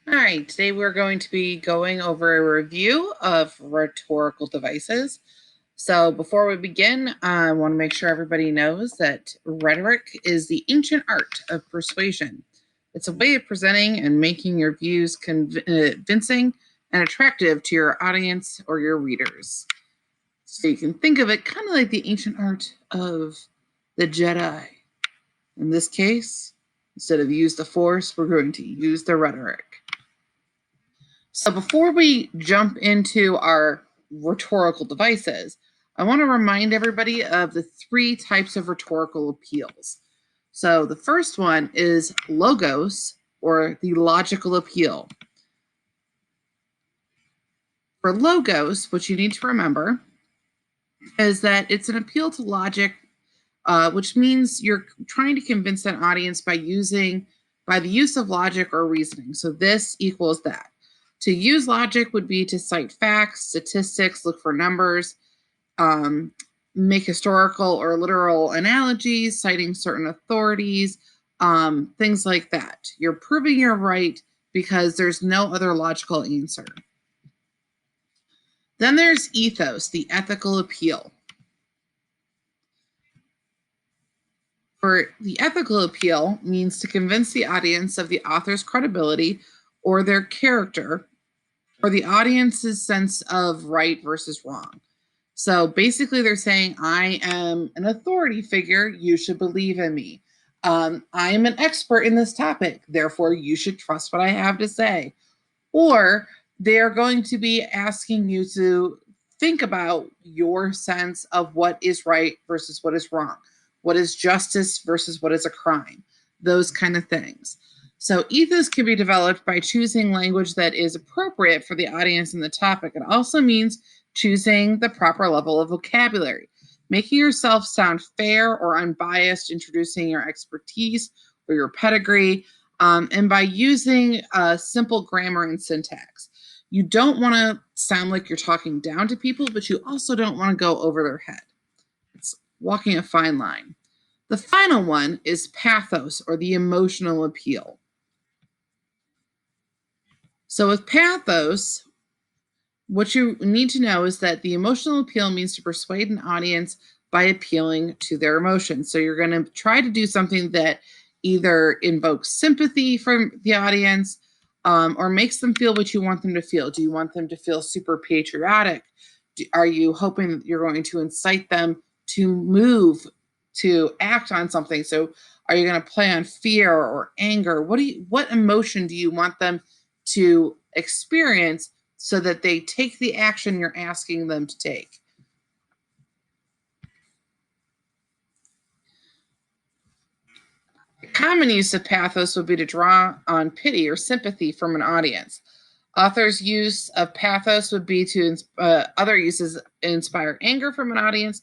All right, today we're going to be going over a review of rhetorical devices. So before we begin, I want to make sure everybody knows that rhetoric is the ancient art of persuasion. It's a way of presenting and making your views convincing and attractive to your audience or your readers. So you can think of it kind of like the ancient art of the Jedi. In this case, instead of use the force, we're going to use the rhetoric. So before we jump into our rhetorical devices, I want to remind everybody of the three types of rhetorical appeals. So the first one is logos, or the logical appeal. For logos, what you need to remember is that it's an appeal to logic, which means you're trying to convince an audience by the use of logic or reasoning. So this equals that. To use logic would be to cite facts, statistics, look for numbers, make historical or literal analogies, citing certain authorities, things like that. You're proving you're right because there's no other logical answer. Then there's ethos, the ethical appeal. For the ethical appeal means to convince the audience of the author's credibility or their character, or the audience's sense of right versus wrong. So basically, they're saying, I am an authority figure, you should believe in me. I am an expert in this topic, therefore, you should trust what I have to say. Or they're going to be asking you to think about your sense of what is right versus what is wrong, what is justice versus what is a crime, those kind of things. So ethos can be developed by choosing language that is appropriate for the audience and the topic. It also means choosing the proper level of vocabulary, making yourself sound fair or unbiased, introducing your expertise or your pedigree, and by using simple grammar and syntax. You don't want to sound like you're talking down to people, but you also don't want to go over their head. It's walking a fine line. The final one is pathos, or the emotional appeal. So with pathos, what you need to know is that the emotional appeal means to persuade an audience by appealing to their emotions. So you're going to try to do something that either invokes sympathy from the audience, or makes them feel what you want them to feel. Do you want them to feel super patriotic? Are you hoping that you're going to incite them to move, to act on something? So are you going to play on fear or anger? What emotion do you want them to experience so that they take the action you're asking them to take? A common use of pathos would be to draw on pity or sympathy from an audience. Authors' use of pathos would be to other uses inspire anger from an audience,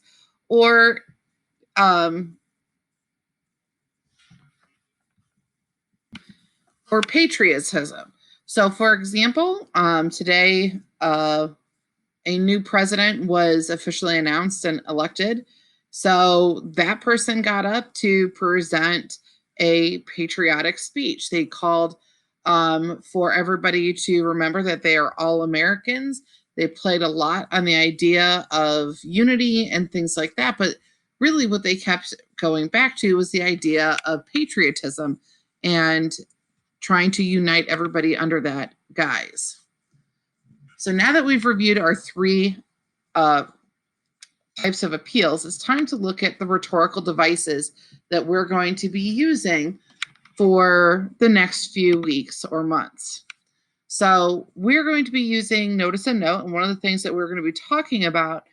or patriotism. So, for example, today a new president was officially announced and elected. So that person got up to present a patriotic speech. They called for everybody to remember that they are all Americans. They played a lot on the idea of unity and things like that. But really, what they kept going back to was the idea of patriotism and trying to unite everybody under that guise. So now that we've reviewed our three types of appeals, it's time to look at the rhetorical devices that we're going to be using for the next few weeks or months. So we're going to be using notice and note, and one of the things that we're going to be talking about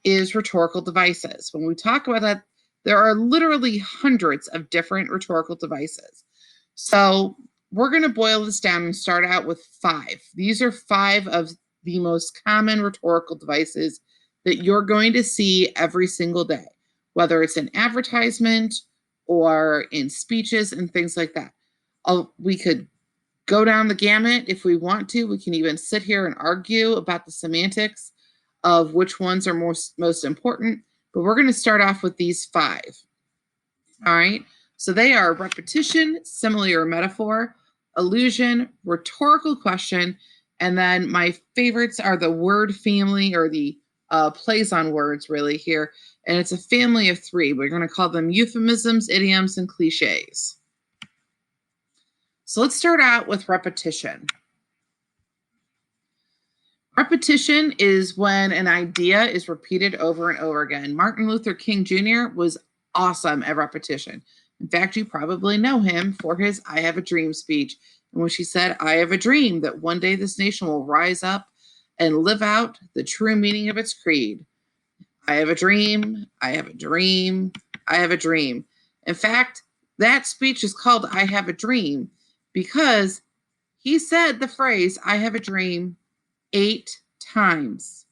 is rhetorical devices. When we talk about that, there are literally hundreds of different rhetorical devices. So we're going to boil this down and start out with 5. These are 5 of the most common rhetorical devices that you're going to see every single day, whether it's in advertisement or in speeches and things like that. We could go down the gamut if we want to. We can even sit here and argue about the semantics of which ones are most important, but we're going to start off with these 5. All right. So they are repetition, simile or metaphor, allusion, rhetorical question, and then my favorites are the word family, or the plays on words really here. And it's a family of three. We're going to call them euphemisms, idioms, and cliches. So let's start out with repetition. Repetition is when an idea is repeated over and over again. Martin Luther King Jr. was awesome at repetition. In fact, you probably know him for his I Have a Dream speech, in which he said, I have a dream that one day this nation will rise up and live out the true meaning of its creed. I have a dream, I have a dream, I have a dream. In fact, that speech is called I Have a Dream because he said the phrase, I have a dream, 8 times.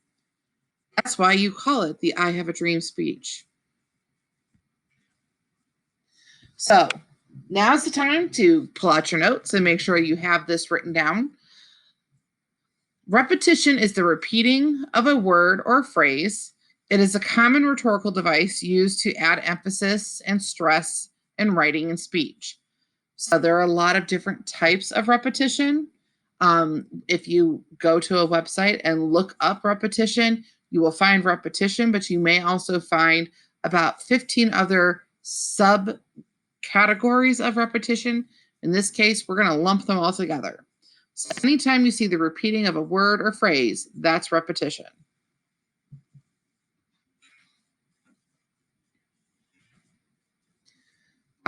That's why you call it the I Have a Dream speech. So now's the time to pull out your notes and make sure you have this written down. Repetition is the repeating of a word or a phrase. It is a common rhetorical device used to add emphasis and stress in writing and speech. So there are a lot of different types of repetition. If you go to a website and look up repetition, you will find repetition, but you may also find about 15 other subcategories of repetition. In this case, we're going to lump them all together. So anytime you see the repeating of a word or phrase, that's repetition.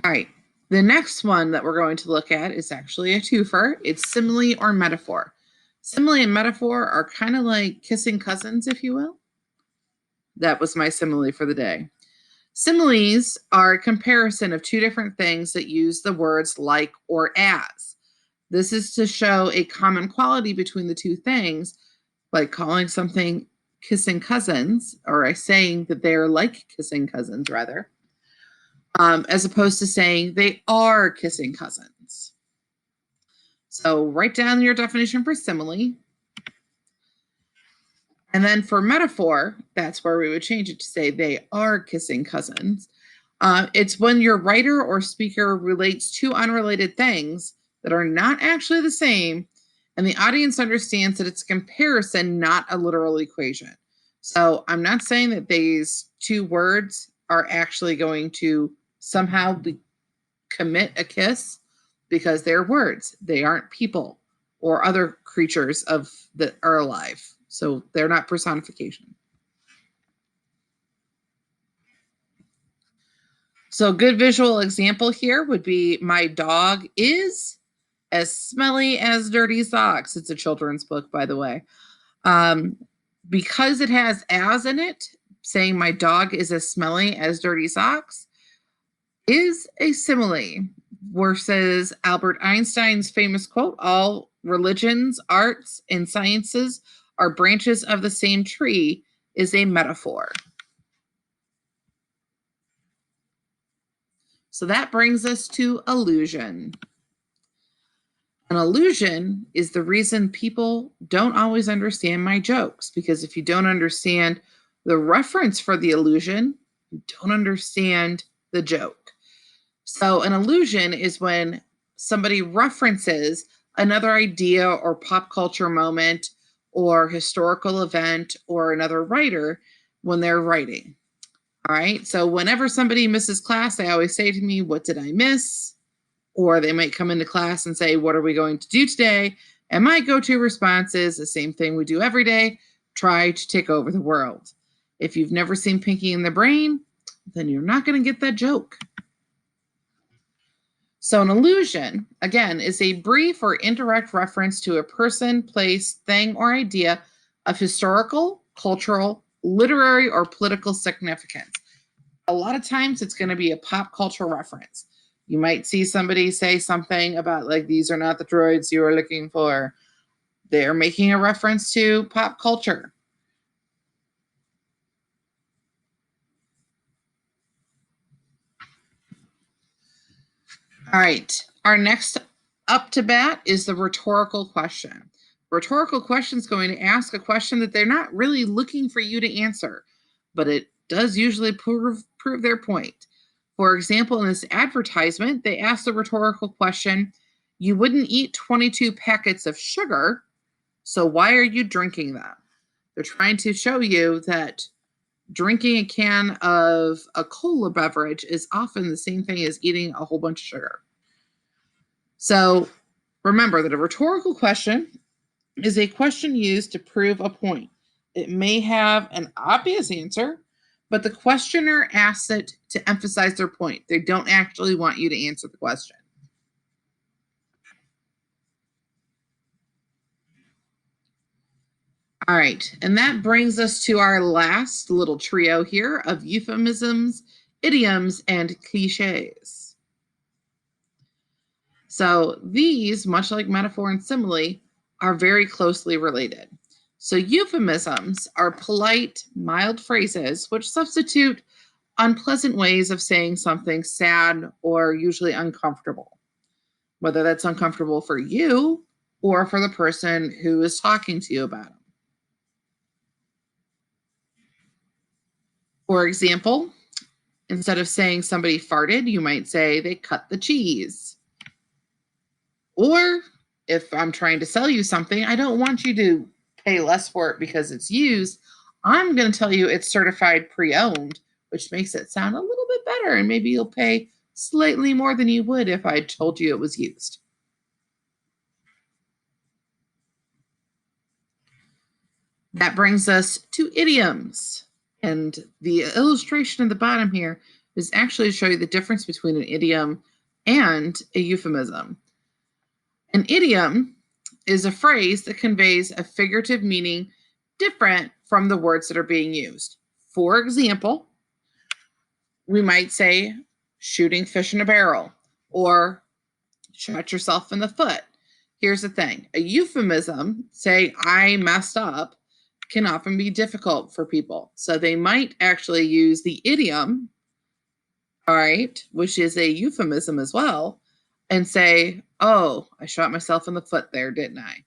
All right. The next one that we're going to look at is actually a twofer. It's simile or metaphor. Simile and metaphor are kind of like kissing cousins, if you will. That was my simile for the day. Similes are a comparison of two different things that use the words like or as. This is to show a common quality between the two things, like calling something kissing cousins, or saying that they're like kissing cousins, rather, as opposed to saying they are kissing cousins. So write down your definition for simile. And then for metaphor, that's where we would change it to say they are kissing cousins. It's when your writer or speaker relates two unrelated things that are not actually the same, and the audience understands that it's a comparison, not a literal equation. So I'm not saying that these two words are actually going to somehow commit a kiss, because they're words. They aren't people or other creatures that are alive. So they're not personification. So a good visual example here would be my dog is as smelly as dirty socks. It's a children's book, by the way. Because it has as in it, saying my dog is as smelly as dirty socks is a simile, versus Albert Einstein's famous quote, all religions, arts, and sciences are branches of the same tree, is a metaphor. So that brings us to allusion. An allusion is the reason people don't always understand my jokes, because if you don't understand the reference for the allusion, you don't understand the joke. So an allusion is when somebody references another idea or pop culture moment or historical event or another writer when they're writing. All right. So whenever somebody misses class, they always say to me, what did I miss? Or they might come into class and say, what are we going to do today? And my go-to response is the same thing we do every day: try to take over the world. If you've never seen Pinky and the Brain, then you're not going to get that joke. So an allusion, again, is a brief or indirect reference to a person, place, thing, or idea of historical, cultural, literary, or political significance. A lot of times it's going to be a pop culture reference. You might see somebody say something about, like, these are not the droids you are looking for. They're making a reference to pop culture. All right. Our next up to bat is the rhetorical question. Rhetorical question is going to ask a question that they're not really looking for you to answer, but it does usually prove their point. For example, in this advertisement, they asked the rhetorical question, You wouldn't eat 22 packets of sugar, so why are you drinking them? They're trying to show you that drinking a can of a cola beverage is often the same thing as eating a whole bunch of sugar. So remember that a rhetorical question is a question used to prove a point. It may have an obvious answer, but the questioner asks it to emphasize their point. They don't actually want you to answer the question. All right, and that brings us to our last little trio here of euphemisms, idioms, and cliches. So these, much like metaphor and simile, are very closely related. So euphemisms are polite, mild phrases which substitute unpleasant ways of saying something sad or usually uncomfortable, whether that's uncomfortable for you or for the person who is talking to you about them. For example, instead of saying somebody farted, you might say they cut the cheese. Or if I'm trying to sell you something, I don't want you to pay less for it because it's used. I'm going to tell you it's certified pre-owned, which makes it sound a little bit better. And maybe you'll pay slightly more than you would if I told you it was used. That brings us to idioms. And the illustration at the bottom here is actually to show you the difference between an idiom and a euphemism. An idiom is a phrase that conveys a figurative meaning different from the words that are being used. For example, we might say shooting fish in a barrel or shot yourself in the foot. Here's the thing, a euphemism, say I messed up, can often be difficult for people. So they might actually use the idiom, all right, which is a euphemism as well, and say, oh, I shot myself in the foot there, didn't I?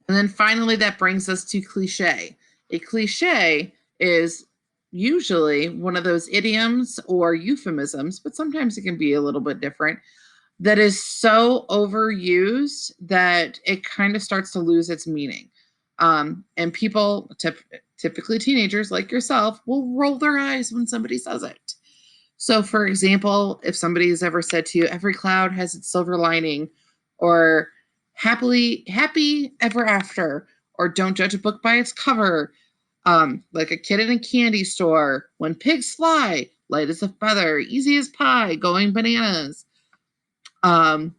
And then finally, that brings us to cliche. A cliche is usually one of those idioms or euphemisms, but sometimes it can be a little bit different, that is so overused that it kind of starts to lose its meaning. And people, typically teenagers like yourself, will roll their eyes when somebody says it. So, for example, if somebody has ever said to you, every cloud has its silver lining, or happy ever after, or don't judge a book by its cover, like a kid in a candy store, when pigs fly, light as a feather, easy as pie, going bananas, try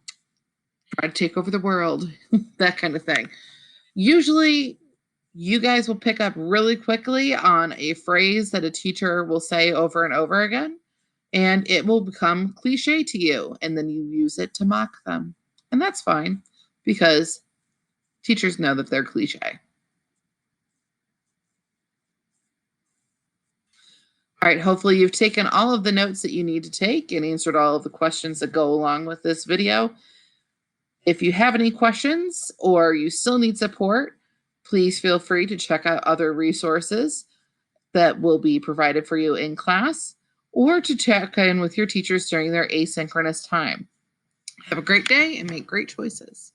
to take over the world, that kind of thing. Usually, you guys will pick up really quickly on a phrase that a teacher will say over and over again, and it will become cliche to you, and then you use it to mock them. And that's fine because teachers know that they're cliche. All right, hopefully you've taken all of the notes that you need to take and answered all of the questions that go along with this video. If you have any questions or you still need support, please feel free to check out other resources that will be provided for you in class, or to check in with your teachers during their asynchronous time. Have a great day and make great choices.